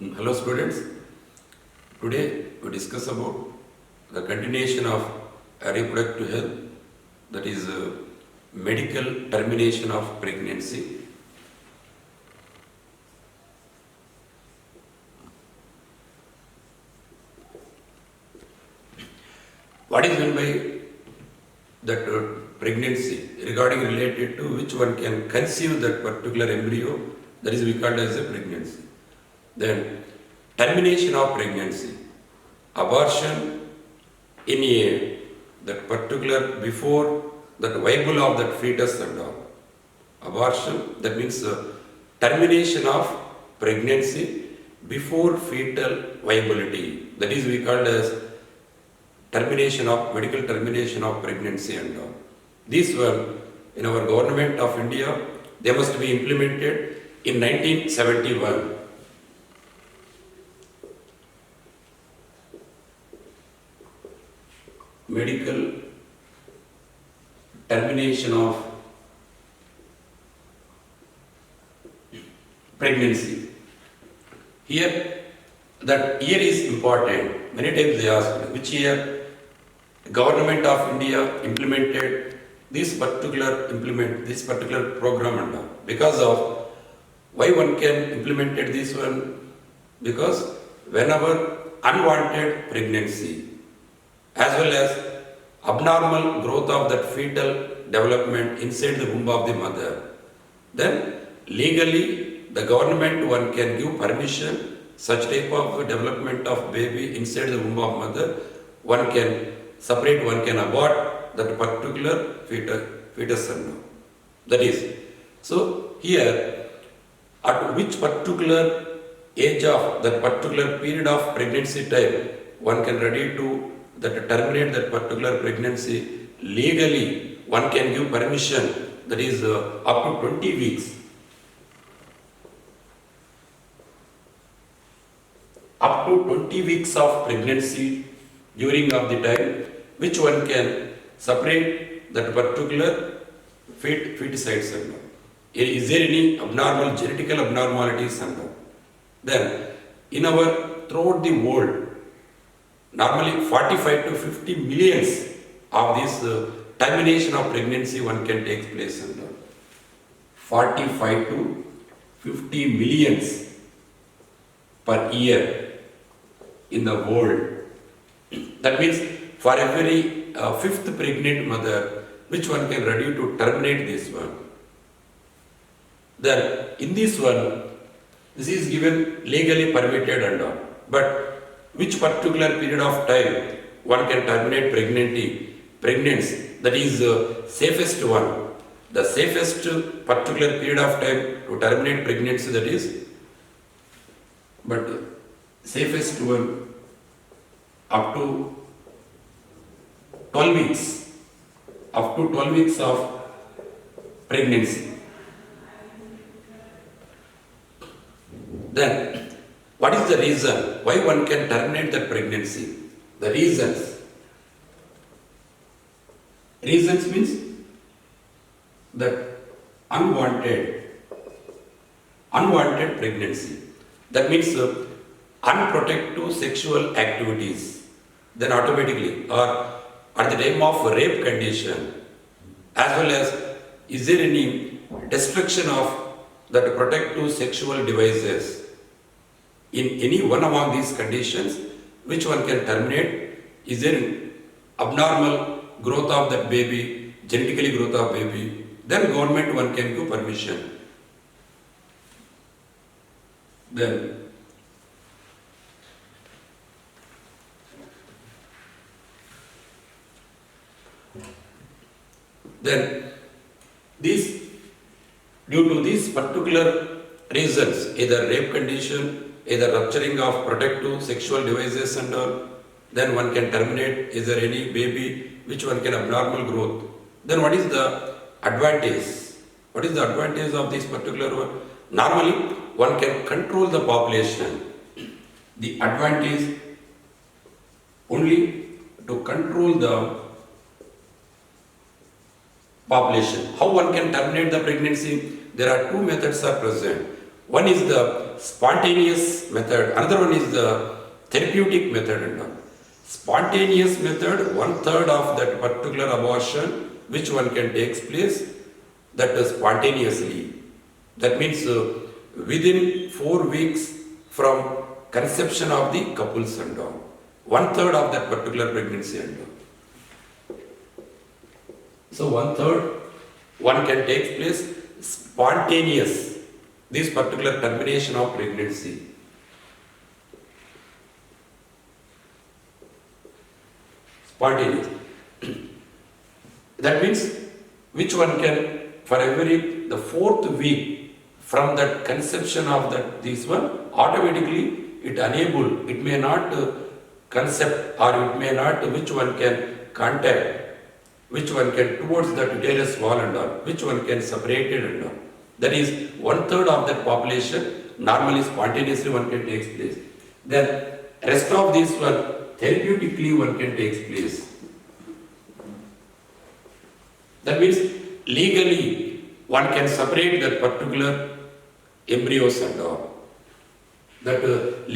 Hello students, today we discuss about the continuation of reproductive health, that is medical termination of pregnancy. What is meant by that pregnancy regarding related to which one can conceive that particular embryo, that is we call as a pregnancy. Then termination of pregnancy, abortion in a that particular before that viable of that fetus and all. Abortion, that means termination of pregnancy before fetal viability. That is we called as medical termination of pregnancy and all. This one in our government of India, they must be implemented in 1971. Medical termination of pregnancy. Here, that year is important. Many times they ask which year government of India implemented this particular program and all. Because of why one can implemented this one? Because whenever unwanted pregnancy as well as abnormal growth of that fetal development inside the womb of the mother, then legally the government one can give permission such type of development of baby inside the womb of mother, one can separate, one can abort that particular fetus and all. That is, so here at which particular age of that particular period of pregnancy time one can ready to that terminate that particular pregnancy, legally one can give permission, that is up to 20 weeks. Up to 20 weeks of pregnancy during of the time which one can separate that particular feticides and all. Is there any abnormal genetical abnormalities and all? Then in our throughout the world, normally 45 to 50 millions of this termination of pregnancy one can take place and all. 45 to 50 millions per year in the world. That means for every fifth pregnant mother, which one can ready to terminate this one. Then in this one, this is given legally permitted and all. But which particular period of time one can terminate pregnancy, that is safest one. The safest particular period of time to terminate pregnancy, that is, but safest one up to 12 weeks, up to 12 weeks of pregnancy. Then what is the reason why one can terminate the pregnancy? The reasons means that unwanted pregnancy. That means unprotected sexual activities. Then automatically, or at the time of rape condition, as well as is there any destruction of that protective sexual devices. In any one among these conditions, which one can terminate? Is there abnormal growth of that baby, genetically growth of baby? Then government one can give permission. Then this, due to these particular reasons, either rape condition, either rupturing of protective sexual devices and all, then one can terminate. Is there any baby which one can abnormal growth? Then what is the advantage? What is the advantage of this particular one? Normally one can control the population. The advantage only to control the population. How one can terminate the pregnancy? There are two methods are present. One is the spontaneous method, another one is the therapeutic method and all. Spontaneous method, 1/3 of that particular abortion, which one can take place, that is spontaneously. That means within 4 weeks from conception of the couples and all. 1/3 of that particular pregnancy and all. So 1/3, one can take place spontaneous, this particular termination of pregnancy. Spontaneous. That means which one can, for every the 4th week from that conception of that this one, automatically it enable, it may not concept, or it may not, which one can contact, which one can towards the uterus wall and all, which one can separate it and all. That is 1/3 of that population, normally spontaneously one can take place. Then rest of this one, therapeutically one can take place. That means legally one can separate that particular embryos and all. That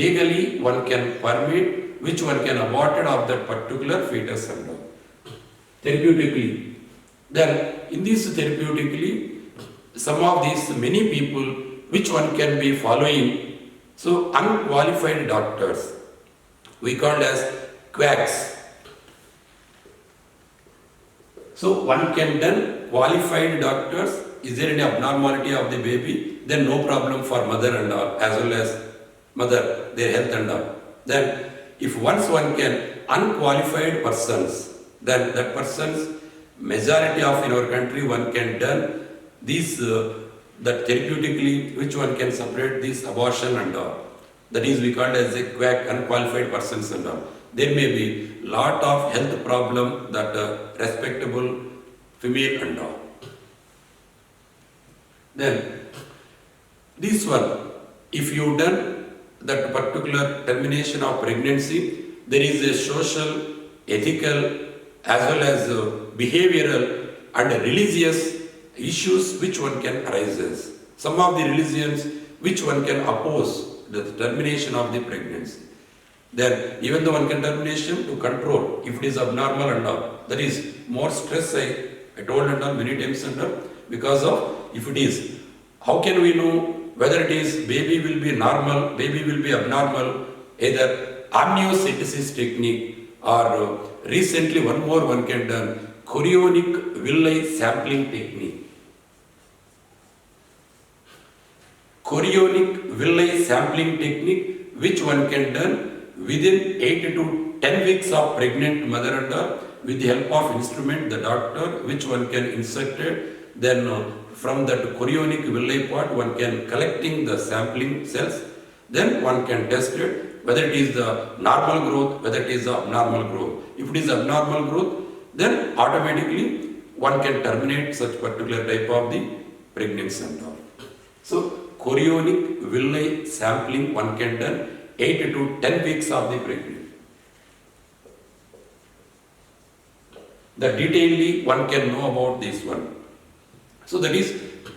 legally one can permit, which one can abort it of that particular fetus and all. Therapeutically. Then in this therapeutically, some of these many people, which one can be following, so unqualified doctors, we call as quacks. So one can done qualified doctors, is there any abnormality of the baby, then no problem for mother and all, as well as mother, their health and all. Then if once one can unqualified persons, then that person's majority of in our country one can done this that therapeutically, which one can separate this abortion and all. That is we call as a quack, unqualified persons and all. There may be lot of health problem that respectable female and all. Then this one, if you done that particular termination of pregnancy, there is a social, ethical, as well as behavioral and religious issues which one can arise. Some of the religions which one can oppose the termination of the pregnancy. Then even the one can termination to control if it is abnormal and all. That is more stress I told and all many times and all, because of if it is. How can we know whether it is baby will be normal, baby will be abnormal, either amniocentesis technique or recently one more one can done chorionic villi sampling technique. Chorionic villi sampling technique, which one can done within 8 to 10 weeks of pregnant mother and all, with the help of instrument, the doctor, which one can insert it, then from that chorionic villi part one can collecting the sampling cells, then one can test it, whether it is the normal growth, whether it is the abnormal growth. If it is abnormal growth, then automatically one can terminate such particular type of the pregnancy and all. So chorionic villi sampling one can done 8 to 10 weeks of the pregnancy. The detailedly one can know about this one. So that is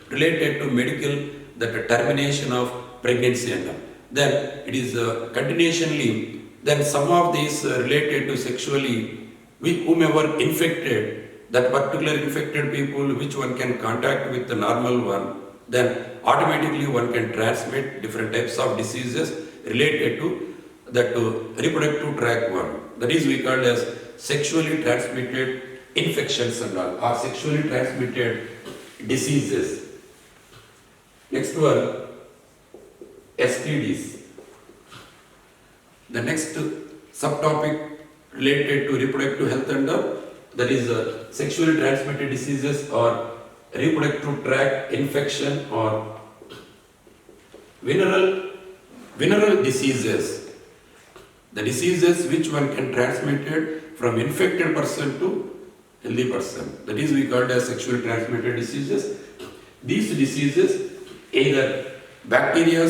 related to medical, that termination of pregnancy and all. Then it is continuationally, then some of these related to sexually, whomever infected, that particular infected people which one can contact with the normal one, then automatically one can transmit different types of diseases related to that reproductive tract one. That is we call as sexually transmitted infections and all, or sexually transmitted diseases. Next one, STDs. The next subtopic related to reproductive health and all, that is sexually transmitted diseases or reproductive tract infection or venereal diseases. The diseases which one can transmitted from infected person to healthy person. That is we call as sexually transmitted diseases. These diseases, either bacteria,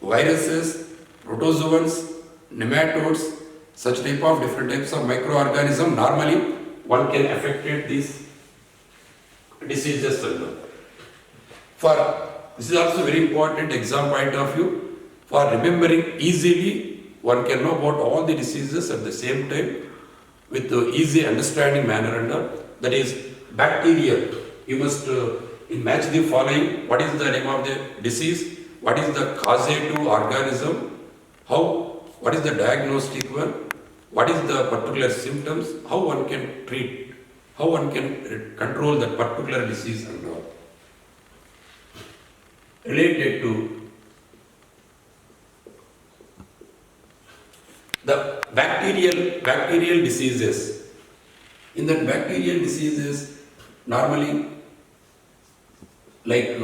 viruses, protozoans, nematodes, such type of different types of microorganisms, normally one can affect these diseases. For This is also very important exam point of view for remembering easily. One can know about all the diseases at the same time with the easy understanding manner and all. That is bacterial. You must match the following. What is the name of the disease? What is the causative organism? What is the diagnostic one? What is the particular symptoms? How one can treat? How one can control that particular disease and all. Related to the bacterial diseases. In that bacterial diseases, normally like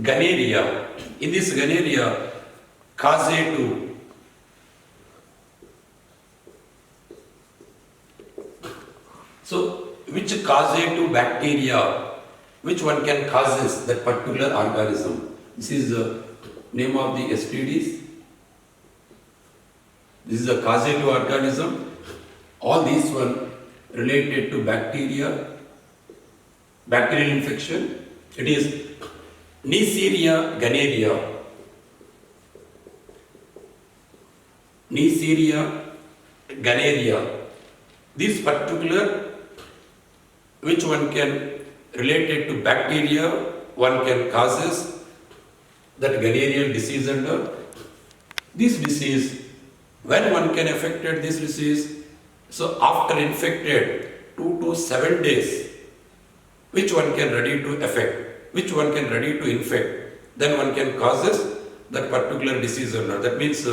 gonorrhea. In this gonorrhea, causative. So, which causative bacteria, which one can causes that particular organism? This is the name of the STDs. This is a causative organism. All these one related to bacteria, bacterial infection. It is Neisseria gonorrhea. Neisseria gonorrhea. This particular, which one can related to bacteria, one can causes that gonorrheal disease under. This disease, when one can affected this disease, so after infected 2 to 7 days, which one can ready to affect, which one can ready to infect, then one can causes that particular disease or not. That means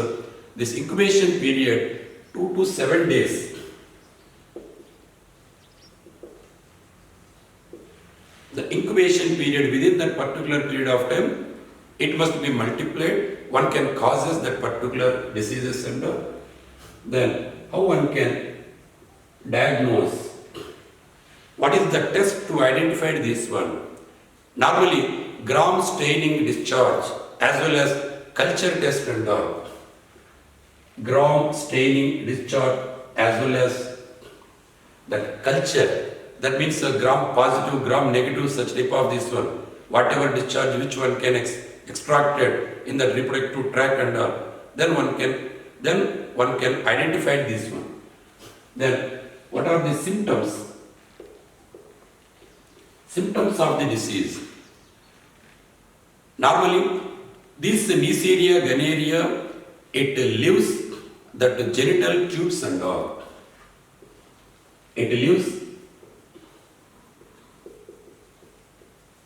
this incubation period 2 to 7 days. The incubation period, within that particular period of time, it must be multiplied. One can causes that particular diseases and all. Then how one can diagnose? What is the test to identify this one? Normally, gram staining discharge as well as culture test and all. Gram staining discharge as well as that culture. That means gram positive, gram negative, such type of this one. Whatever discharge which one can extracted in the reproductive tract and all. Then one can identify this one. Then what are the symptoms? Symptoms of the disease. Normally, this Neisseria gonorrhea, it leaves that genital tubes and all. It leaves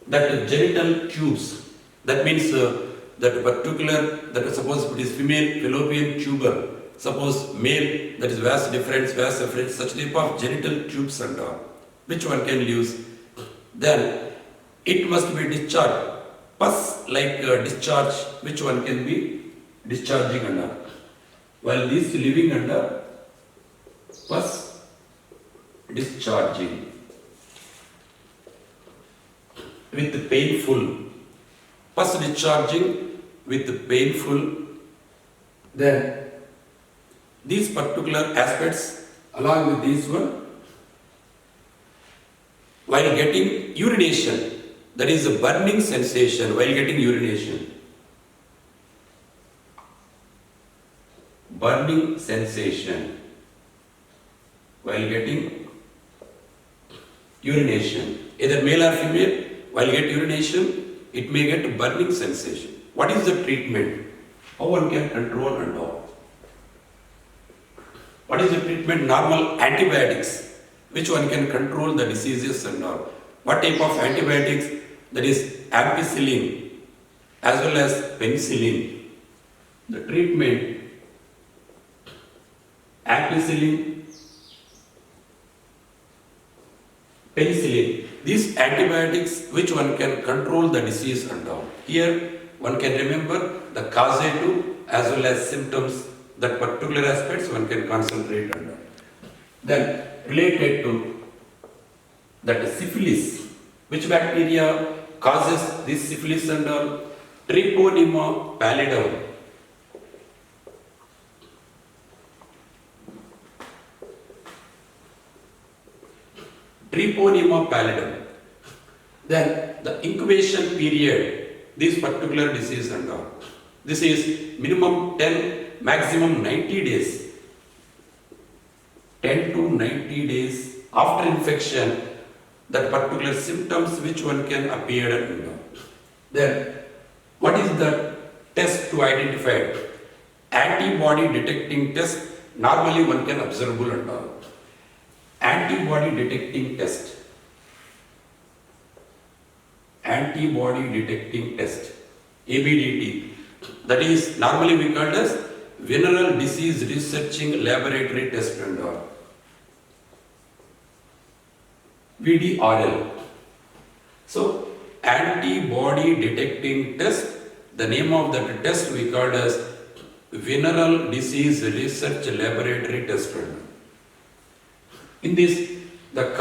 that genital tubes. That means that particular, that suppose it is female fallopian tuber, suppose male, that is vas deferens, such type of genital tubes and all, which one can use. Then it must be discharged, pus like discharge, which one can be discharging under. While this living under, pus discharging with painful, pus discharging with painful. Then these particular aspects along with this one, while getting urination, that is a burning sensation while getting urination. Burning sensation while getting urination. Either male or female, while get urination, it may get burning sensation. What is the treatment? How one can control and all? What is the treatment? Normal antibiotics, which one can control the diseases and all. What type of antibiotics? That is ampicillin as well as penicillin. The treatment, ampicillin, penicillin. These antibiotics, which one can control the disease and all. Here one can remember the causative as well as symptoms, that particular aspects one can concentrate on. Then related to that syphilis, which bacteria causes this syphilis and all? Treponema pallidum. Treponema pallidum. Then the incubation period, this particular disease and all. This is minimum 10, maximum 90 days. 10 to 90 days after infection, that particular symptoms which one can appear and all. Then what is the test to identify? Antibody detecting test, normally one can observable and all. Antibody detecting test. Antibody detecting test, ABDT, that is normally we call as Venereal Disease Researching Laboratory Test and all. VDRL. So, antibody detecting test, the name of that test we called as Venereal Disease Research Laboratory Test. In this, the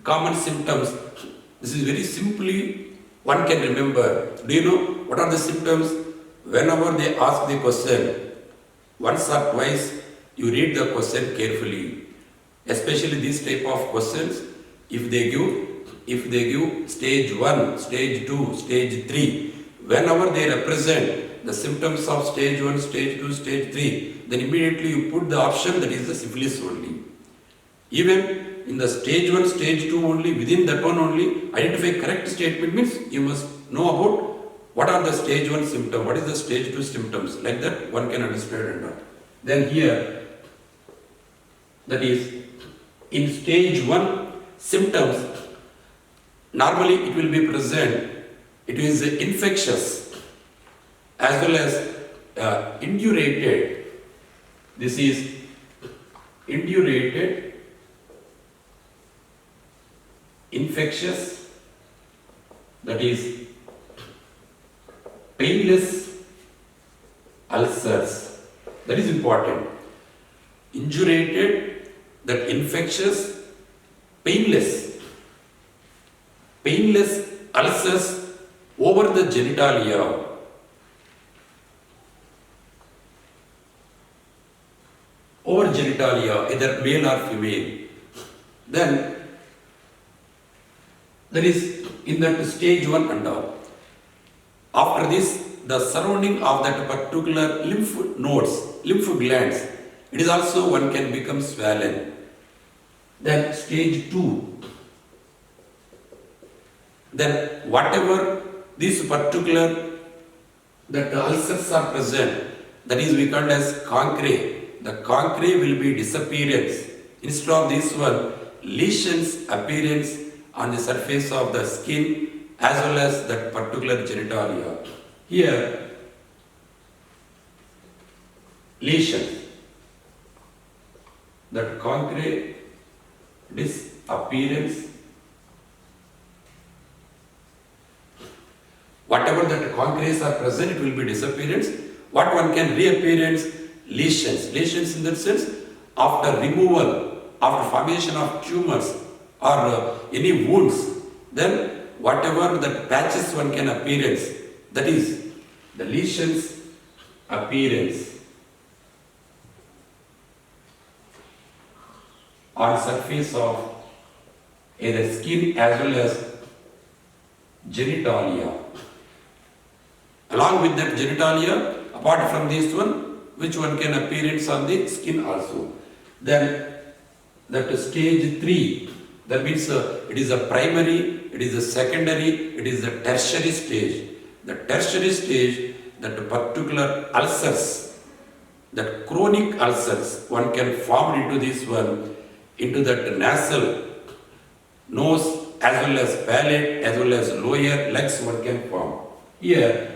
common symptoms, this is very simply one can remember. Do you know what are the symptoms? Whenever they ask the question, once or twice you read the question carefully. Especially these type of questions, if they give stage 1, stage 2, stage 3, whenever they represent the symptoms of stage 1, stage 2, stage 3, then immediately you put the option that is the syphilis only. Even in the stage 1, stage 2 only, within that one only, identify correct statement means you must know about what are the stage 1 symptoms, what is the stage 2 symptoms, like that one can understand and all. Then here, that is, in stage 1 symptoms, normally it will be present, it is infectious as well as indurated. This is indurated, infectious, that is painless ulcers. That is important. Indurated, that infectious, painless ulcers over the genitalia. Over genitalia, either male or female. Then that is in that stage 1 and all. After this, the surrounding of that particular lymph nodes, lymph glands, it is also one can become swollen. Then stage 2. Then whatever these particular that ulcers are present, that is we call as concrete. The concrete will be disappearance. Instead of this one, lesions appearance on the surface of the skin as well as that particular genitalia. Here, lesions, that concrete disappearance, whatever that concretes are present, it will be disappearance. What one can reappearance? Lesions. Lesions in that sense, after removal, after formation of tumors or any wounds, then whatever that patches one can appearance, that is the lesions appearance on surface of either skin as well as genitalia. Along with that genitalia, apart from this one, which one can appearance on the skin also. Then that stage 3, that means it is a primary, it is a secondary, it is a tertiary stage. The tertiary stage, that particular ulcers, that chronic ulcers, one can form into this one, into that nasal, nose as well as palate as well as lower legs one can form. Here,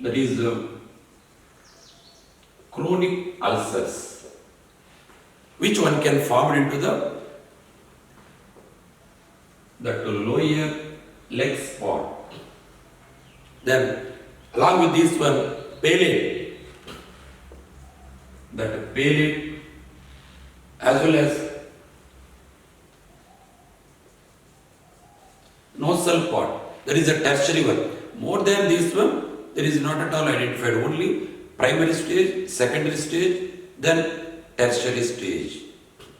that is chronic ulcers, which one can form into the that lower leg spot. Then along with this one, palate, that palate as well as nasal part, that is a tertiary one. More than this one, there is not at all identified, only primary stage, secondary stage, then tertiary stage,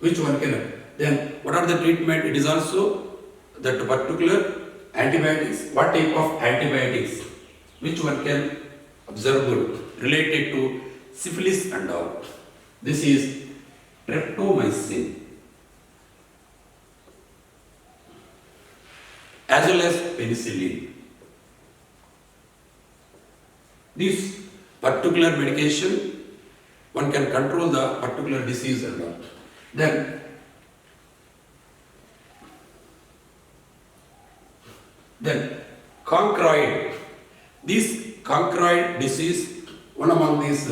which one can Then what are the treatment? It is also that particular antibiotics. What type of antibiotics? Which one can observable related to syphilis and all? This is streptomycin as well as penicillin. This particular medication, one can control the particular disease and all. Then concroid. This concroid disease, one among these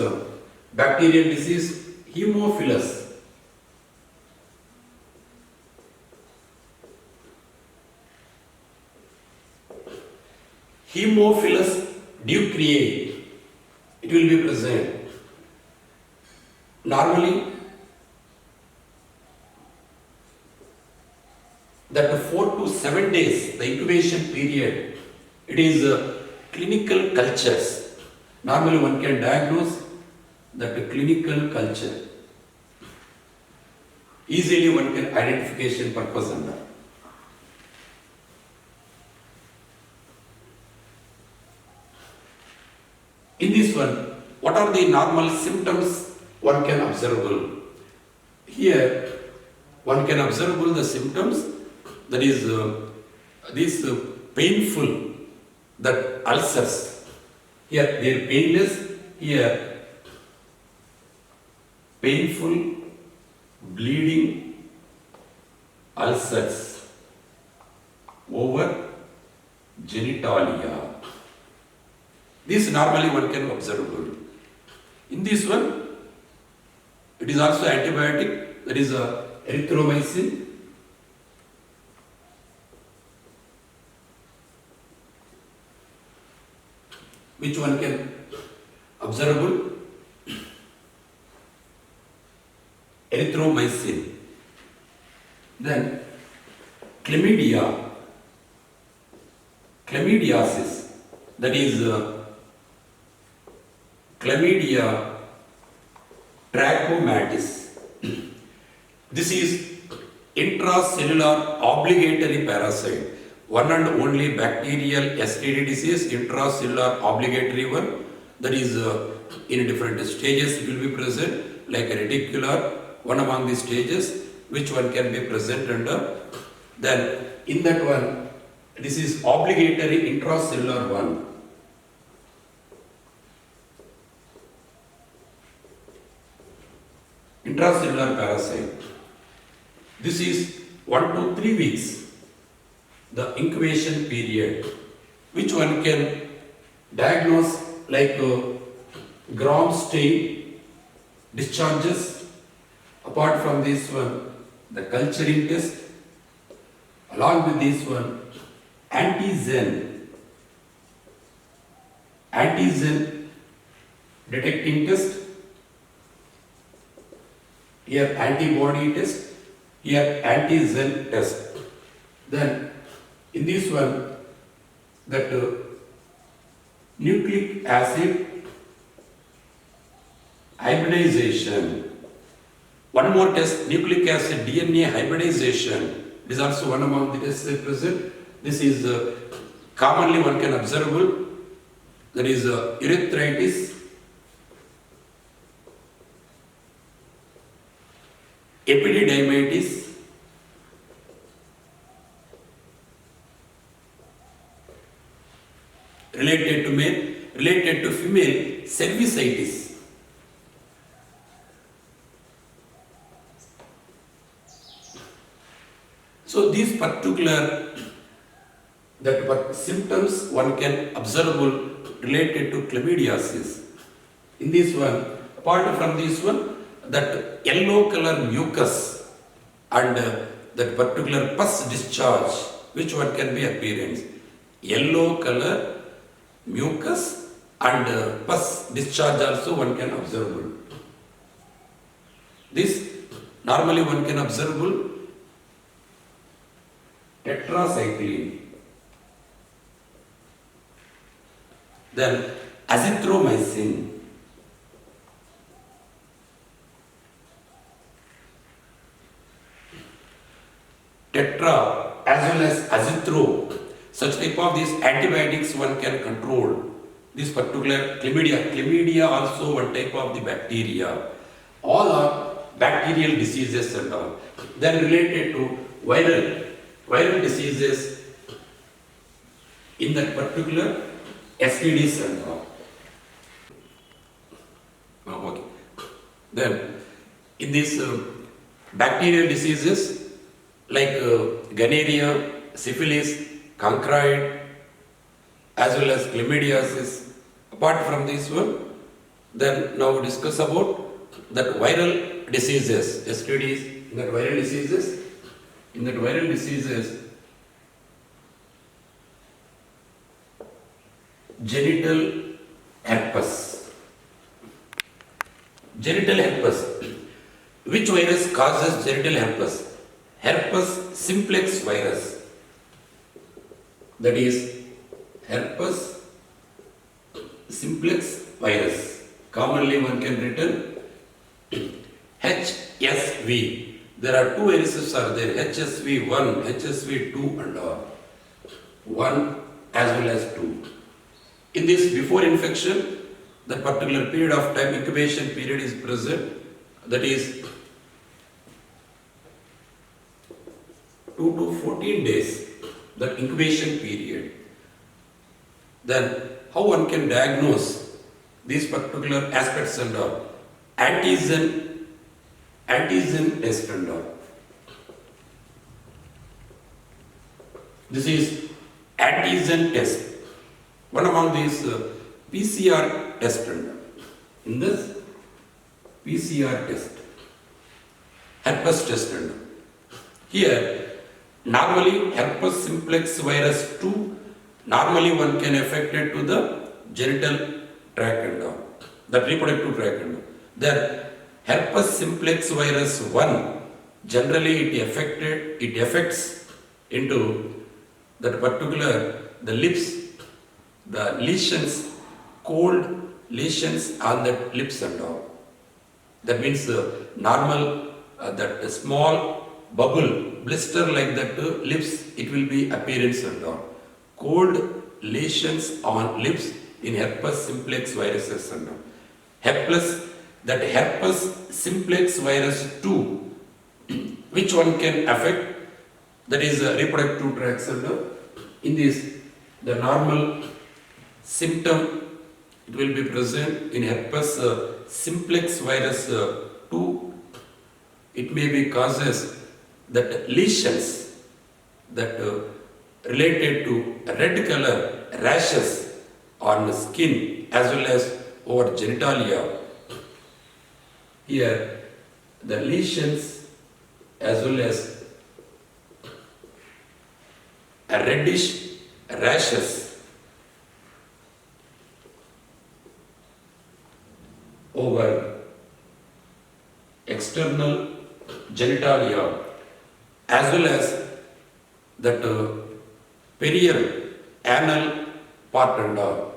bacterial disease, Haemophilus. Haemophilus ducreae, it will be present. Normally, that 4 to 7 days, the incubation period, it is clinical cultures. Normally one can diagnose that clinical culture. Easily one can identification purpose and that. In this one, what are the normal symptoms one can observable? Here, one can observable the symptoms, that is this painful, that ulcers. Here they are painless, here painful bleeding ulcers over genitalia. This normally one can observable. In this one, it is also antibiotic, that is erythromycin. Which one can observable? Erythromycin. Then chlamydia, chlamydiasis, that is chlamydia trachomatis. This is intracellular obligatory parasite. One and only bacterial STD disease, intracellular obligatory one, that is in different stages it will be present, like a reticular, one among the stages, which one can be present under. Then in that one, this is obligatory intracellular one. Intracellular parasite. This is 1 to 3 weeks, the incubation period, which one can diagnose like Gram stain discharges. Apart from this one, the culturing test, along with this one, antigen detecting test. Here antibody test, here antigen test. Then in this one, that nucleic acid hybridization. One more test, nucleic acid DNA hybridization. It is also one among the tests present. This is commonly one can observable. That is urethritis, epididymitis, related to male, related to female, cervicitis. So these particular symptoms one can observable related to chlamydiasis. In this one, apart from this one, that yellow color mucus and that particular pus discharge, which one can be appearance? Yellow color mucus and pus discharge also one can observable. This normally one can observable tetracycline. Then azithromycin. tetra as well as azithro, such type of these antibiotics one can control this particular chlamydia. Chlamydia also one type of the bacteria. All are bacterial diseases and all. Then related to viral diseases in that particular STDs and all. Okay. Then in these bacterial diseases like gonorrhea, syphilis, chancroid, as well as chlamydiasis. Apart from this one, then now we discuss about that viral diseases, STDs, in that viral diseases, genital herpes. Genital herpes. Which virus causes genital herpes? Herpes simplex virus. That is herpes simplex virus. Commonly one can written HSV. There are two viruses are there, HSV1, HSV2 and all. 1 as well as 2. In this before infection, the particular period of time, incubation period is present, that is 2 to 14 days, the incubation period. Then how one can diagnose these particular aspects and all? Antigen test and all. This is antigen test. One among these PCR test and all. In this PCR test, herpes test and all. Here, normally herpes simplex virus 2, normally one can affect it to the genital tract and all, the reproductive tract and all. Then herpes simplex virus 1, generally it affects into that particular, the lips, the lesions, cold lesions on the lips and all. That means normal, that small bubble, blister like that lips, it will be appearance and all. Cold lesions on lips in herpes simplex viruses and all. Herpes simplex virus 2, which one can affect, that is reproductive tracts and all. In this, the normal symptom, it will be present in herpes simplex virus 2. It may be causes that lesions that related to red color rashes on the skin as well as over genitalia. Here the lesions as well as a reddish rashes over external genitalia as well as that perineal anal part and all.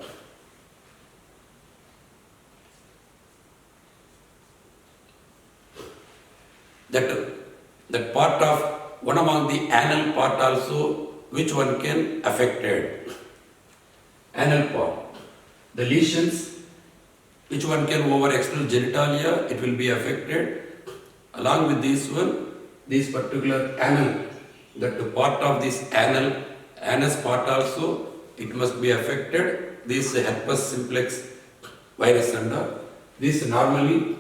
That part of one among the anal part also, which one can affected. Anal part. The lesions, which one can over external genitalia, it will be affected. Along with this one, this particular anal, that part of this anus part also, it must be affected. This herpes simplex virus and all. This normally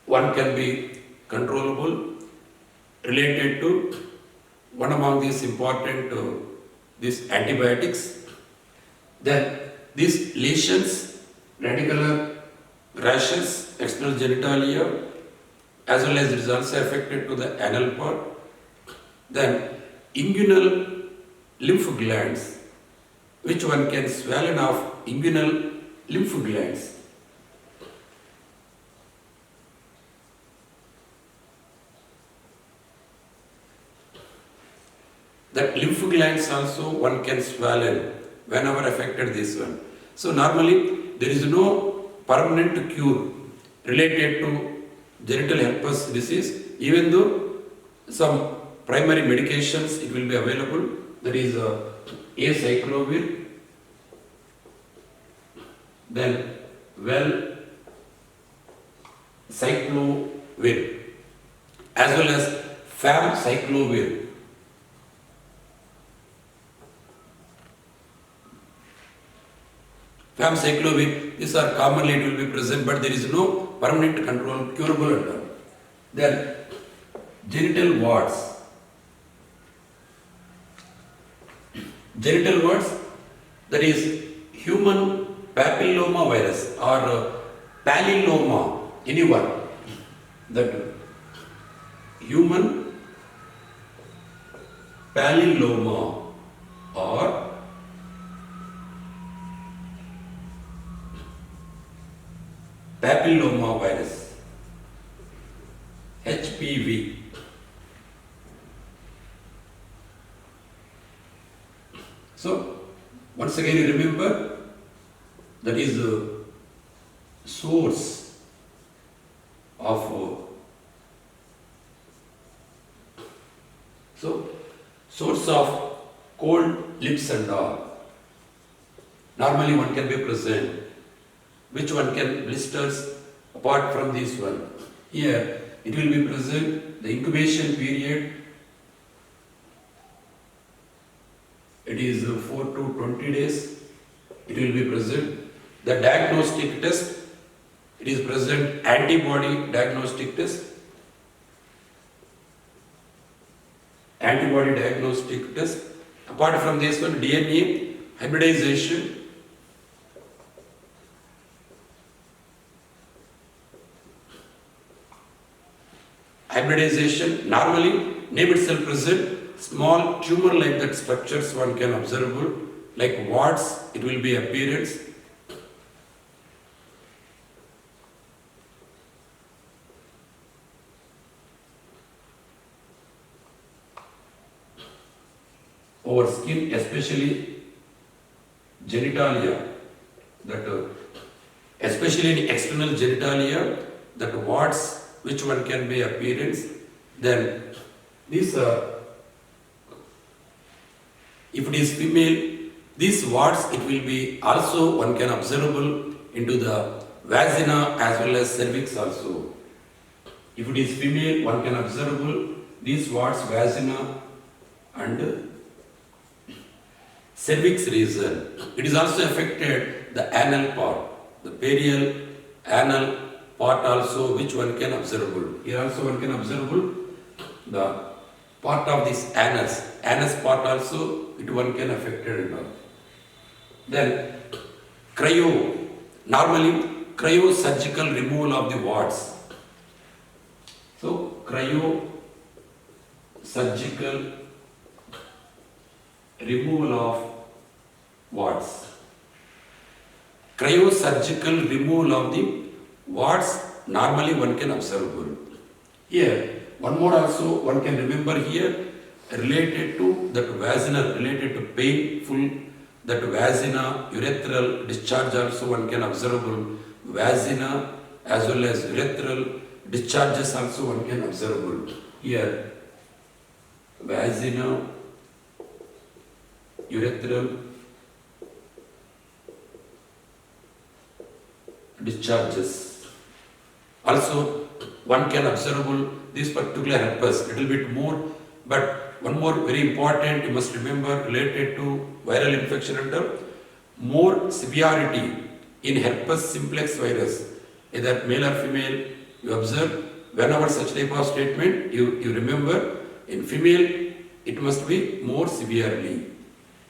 one can be controllable related to one among these important these antibiotics. Then these lesions, radicular rashes, external genitalia, as well as it is also affected to the anal part. Then inguinal lymph glands, which one can swollen off inguinal lymph glands. That lymph glands also one can swollen whenever affected this one. So normally there is no permanent cure related to genital herpes disease, even though some primary medications it will be available, that is acyclovir, then cyclovir, as well as famciclovir. Famciclovir, these are commonly it will be present, but there is no permanent control, curable at all. Then genital warts. Genital warts, that is human papilloma virus or palilloma, anyone. That human palilloma or papilloma virus, HPV. So, once again you remember, that is the source of source of cold lips and all. Normally one can be present. Which one can blisters apart from this one? Here it will be present, the incubation period, it is 4 to 20 days, it will be present. The diagnostic test, it is present antibody diagnostic test, antibody diagnostic test. Apart from this one, DNA hybridization, normally name itself present small tumor like that structures one can observable, like warts it will be appearance. Over skin, especially genitalia, that especially in external genitalia, that warts which one can be appearance. Then these if it is female, these warts it will be also one can observable into the vagina as well as cervix also. If it is female, one can observable these warts vagina and cervix region. It is also affected the anal part, the perial anal part also, which one can observable. Here also one can observable the part of this anus part also, it one can affected and all. Then normally cryosurgical removal of the warts. So cryosurgical removal of warts. Cryosurgical removal of the warts, normally one can observable. Here, one more also one can remember here, related to that vaginal, related to painful, that vagina, urethral discharge also one can observable. Vagina as well as urethral discharges also one can observable. Here, vagina, urethral discharges. Also, one can observable this particular herpes, little bit more, but one more very important you must remember related to viral infection under more severity in herpes simplex virus, either male or female. You observe whenever such type of statement you remember, in female it must be more severely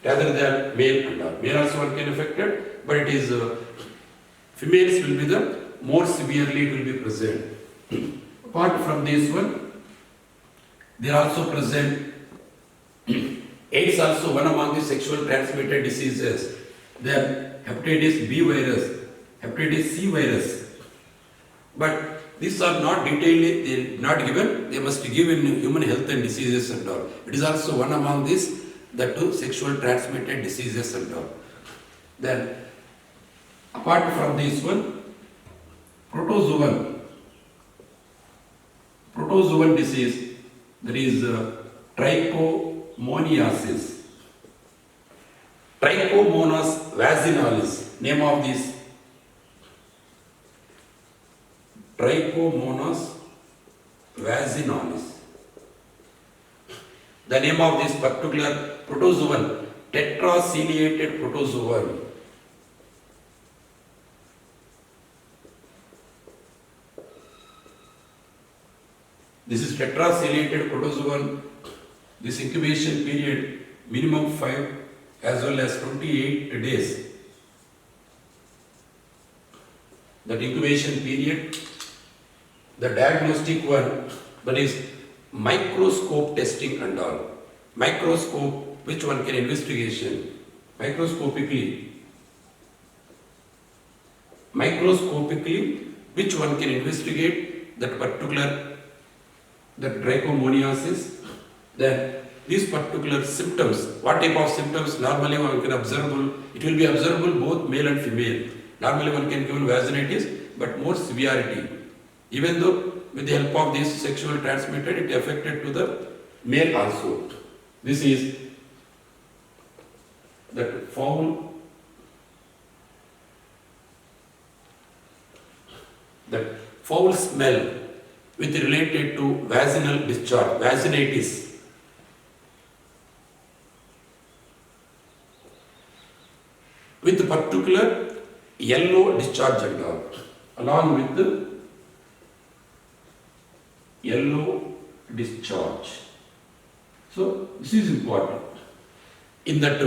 rather than male and all. Male also one can affected, but it is females will be the more severely it will be present. Apart from this one, they are also present AIDS also one among the sexual transmitted diseases. Then hepatitis B virus, hepatitis C virus. But these are not detailedly, they not given, they must give in human health and diseases and all. It is also one among these, the two sexual transmitted diseases and all. Then apart from this one, protozoan disease, there is trichomoniasis. Trichomonas vaginalis, name of this. Trichomonas vaginalis. The name of this particular protozoan, tetraciliated protozoan. This is tetraciliated protozoan. This incubation period minimum 5 as well as 28 days. That incubation period, the diagnostic one, that is microscope testing and all. Microscope, which one can investigation? Microscopically, which one can investigate that particular, that trichomoniasis? Then these particular symptoms, what type of symptoms normally one can observable? It will be observable both male and female. Normally one can give vaginitis, but more severity. Even though with the help of this sexual transmitted, it affected to the male also. This is that foul smell with related to vaginal discharge, vaginitis. With the particular yellow discharge and all, along with the yellow discharge. So this is important. In that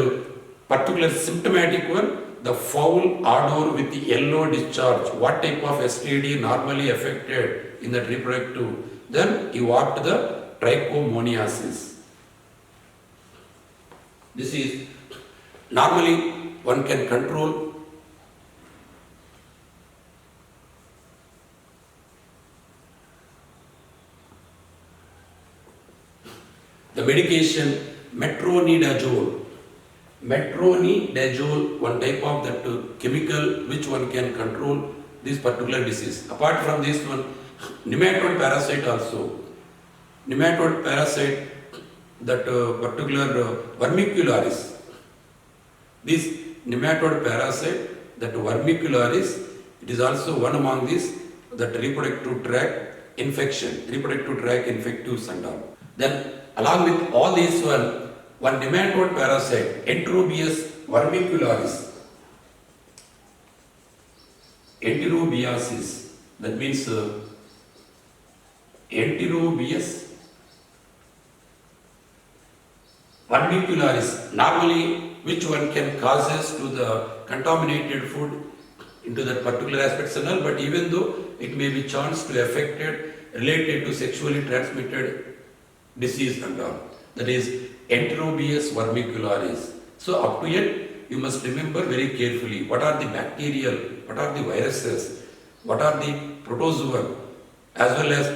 particular symptomatic one, the foul odor with the yellow discharge, what type of STD normally affected in the reproductive? Then you opt the trichomoniasis. This is normally one can control the medication metronidazole. Metronidazole, one type of that chemical which one can control this particular disease. Apart from this one, nematode parasite also. Nematode parasite, that particular vermicularis. This nematode parasite, that vermicularis, it is also one among these that reproductive tract infection, reproductive tract infectives and all. Then along with all these one nematode parasite, Enterobius vermicularis, enterobiasis, that means Enterobius vermicularis, normally which one can causes to the contaminated food into that particular aspects and all, but even though it may be chance to affected related to sexually transmitted disease and all. That is Enterobius vermicularis. So up to it, you must remember very carefully what are the bacterial, what are the viruses, what are the protozoan, as well as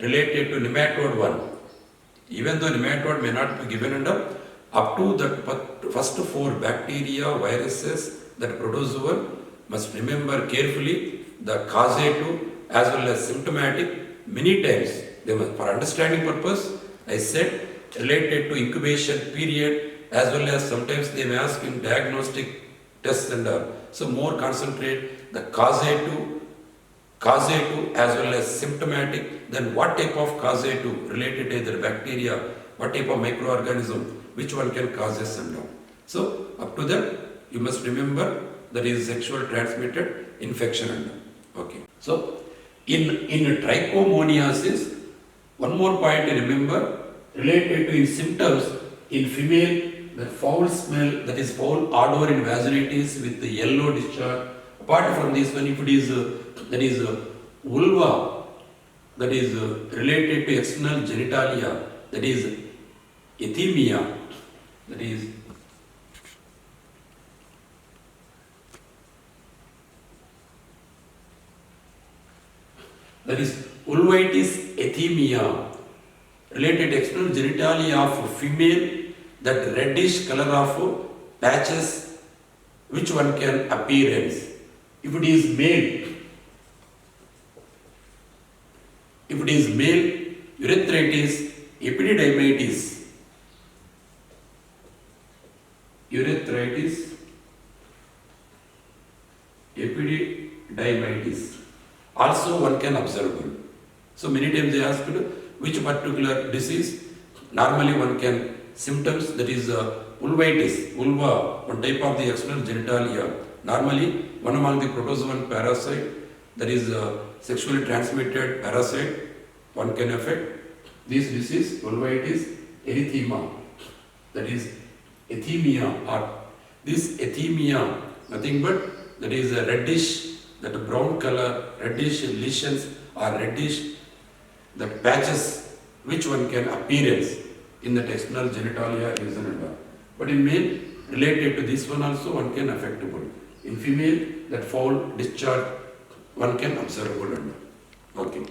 related to nematode one. Even though nematode may not be given up to the first 4 bacteria, viruses, that protozoan, must remember carefully the causative as well as symptomatic. Many times, they must, for understanding purpose, I said related to incubation period, as well as sometimes they may ask in diagnostic tests and all. So more concentrate the causative as well as symptomatic. Then what type of causative related to either bacteria, what type of microorganism, which one can cause this and all. So up to that, you must remember that is sexual transmitted infection and all. Okay. So in trichomoniasis, one more point to remember related to its symptoms in female, the foul smell, that is foul odor in vaginitis with the yellow discharge. Apart from this one, if it is that is vulva, that is related to external genitalia, that is ethemia, that is vulvitis ethemia, related external genitalia of female, that reddish color of patches, which one can appearance. If it is male, urethritis, epididymitis, urethritis, epididymitis. Also one can observable. So many times they asked which particular disease. Normally one can symptoms, that is vulvitis, vulva, one type of the external genitalia. Normally one among the protozoan parasite, that is sexually transmitted parasite, one can affect this disease, vulvitis, erythema, that is ethemia, or this ethemia, nothing but that is a reddish, that brown color, reddish lesions or reddish, the patches which one can appearance in the external genitalia region and all. But in male, related to this one also one can affectable. In female, that foul discharge one can observable and all. Okay.